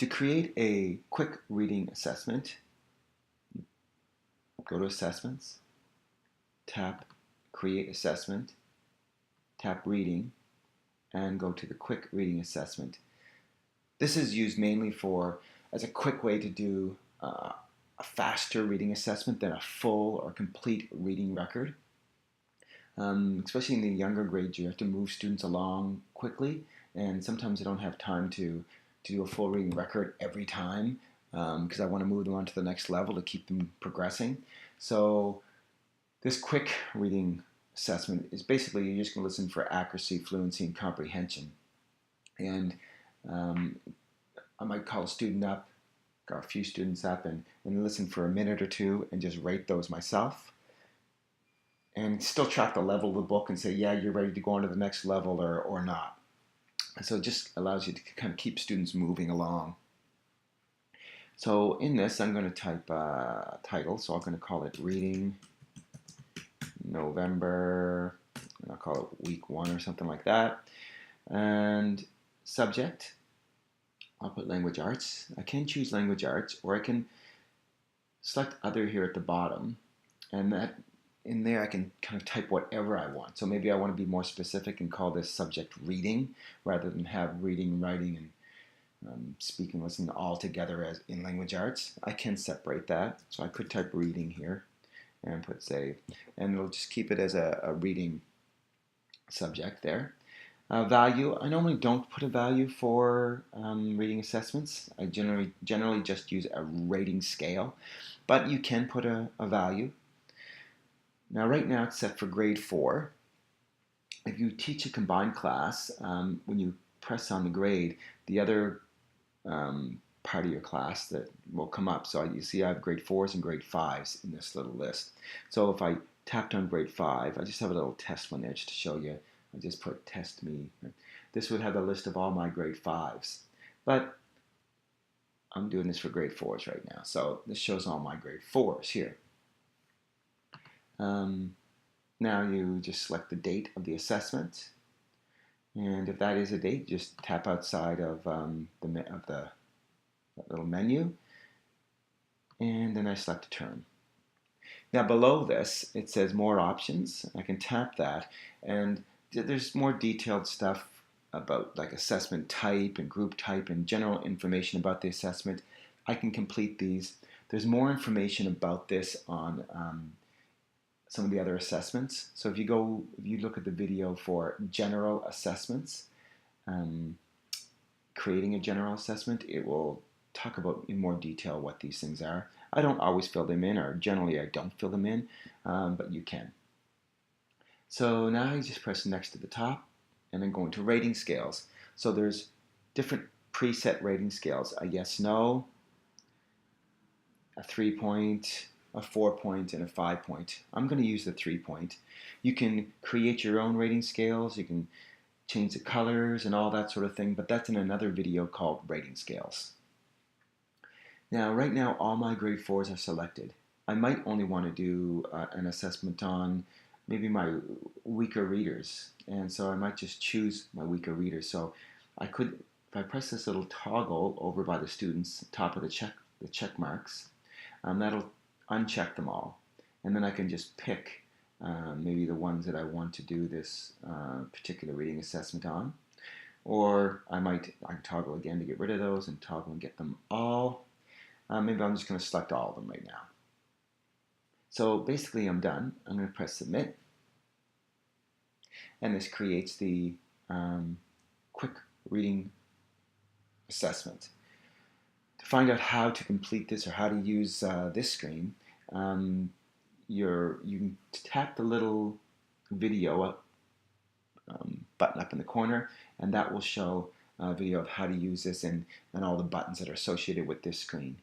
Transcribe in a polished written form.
To create a quick reading assessment, go to Assessments, tap Create Assessment, tap Reading, and go to the Quick Reading Assessment. This is used mainly as a quick way to do a faster reading assessment than a full or complete reading record. Especially in the younger grades, you have to move students along quickly, and sometimes they don't have time to do a full reading record every time because I want to move them on to the next level to keep them progressing. So this quick reading assessment is basically you're just going to listen for accuracy, fluency, and comprehension. And I might call a student up, or a few students up, and listen for a minute or two and just rate those myself. And still track the level of the book and say, yeah, you're ready to go on to the next level or not. And so it just allows you to kind of keep students moving along. So in this, I'm going to type a title. So I'm going to call it Reading November, and I'll call it Week 1 or something like that. And subject, I'll put Language Arts. I can choose Language Arts, or I can select Other here at the bottom. And that in there I can kind of type whatever I want. So maybe I want to be more specific and call this subject Reading, rather than have reading, writing, and speaking, listening all together as in Language Arts. I can separate that. So I could type Reading here and put Save. And it'll just keep it as a reading subject there. Value, I normally don't put a value for reading assessments. I generally just use a rating scale, but you can put a value. Now right now it's set for grade 4. If you teach a combined class, when you press on the grade, the other part of your class that will come up. So you see I have grade 4s and grade 5s in this little list. So if I tapped on grade 5, I just have a little test one there just to show you. I just put test me. This would have a list of all my grade 5s. But I'm doing this for grade 4s right now. So this shows all my grade 4s here. Now you just select the date of the assessment. And if that is a date, just tap outside of the little menu. And then I select a term. Now below this, it says more options. I can tap that, and there's more detailed stuff about like assessment type and group type and general information about the assessment. I can complete these. There's more information about this on some of the other assessments. So if you look at the video for general assessments, creating a general assessment, it will talk about in more detail what these things are. I don't always fill them in, or generally I don't fill them in, but you can. So now you just press next to the top and then go into rating scales. So there's different preset rating scales, a yes, no, a 3-point, a 4-point, and a 5-point. I'm going to use the 3-point. You can create your own rating scales, you can change the colors and all that sort of thing, but that's in another video called Rating Scales. Now right now all my grade 4s are selected. I might only want to do an assessment on maybe my weaker readers, and so I might just choose my weaker readers. So I could, if I press this little toggle over by the students, top of the check marks, that'll uncheck them all, and then I can just pick maybe the ones that I want to do this particular reading assessment on, or I can toggle again to get rid of those and toggle and get them all. Maybe I'm just going to select all of them right now. So basically I'm done. I'm going to press submit, and this creates the quick reading assessment. To find out how to complete this or how to use this screen, you can tap the little video button up in the corner, and that will show a video of how to use this and all the buttons that are associated with this screen.